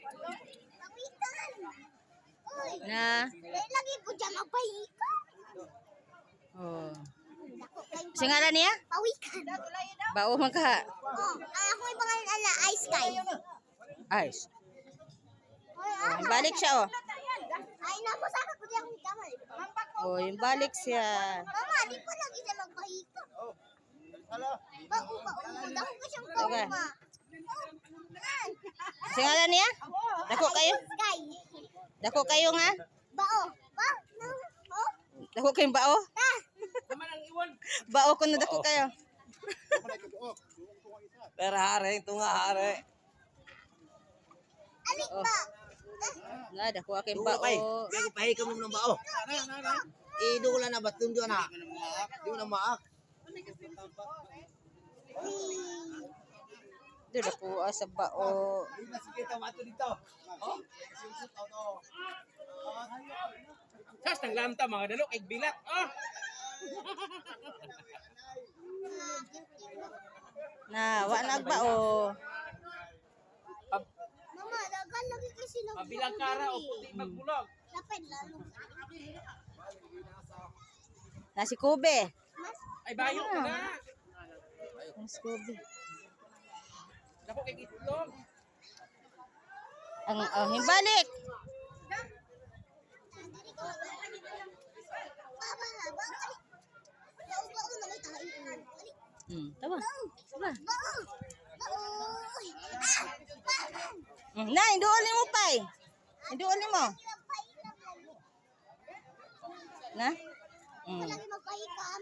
Pawikan. Uy. Na. Lagi po dyan magpahikan. Oh. Dako kayong Singalan niya? pawikan. Bao man ka. Oh, ako yung pangalan ala Ice Sky. Ice. Oy, Oh, balik siya oh. Ay, napo sa ako di ako kamay. Oh, yung balik siya. Mama, di pa lagi siya magpahika. Bau. Dako ko siyang bau, Okay. ma. Singalan niya? Dako kayo? Sky. Dako kayo nga? Bao. Bao. No. Oh. Dako kayong bao? Ta. Bao ko na dako kayo. Pero hari, ito nga hari. Alik Oh. ba? Na, dako kayong Duwa kay, bao. kaya pahay ka mo ng bao. Ido ko lang na batum doon na. Di mo na maak. Dito dako sa bao. Sige, tamato dito. Oh? Sas tang lamta mga dalok ig bilat. Ah. Na, wa nagbao. Mama, dagan lagi kasi lang. Pabilang kara o puti magbulog. Lapad lalo. Na si Kobe. Mas Ay bayo ka na. Na si Kobe. Dako kay itlog. Ang himbalik. Baba, baba. Bau na may tayo. Tama. Tama. Bau. Na, induolin mo pay. Induolin mo. Na? Lagi magpahikan.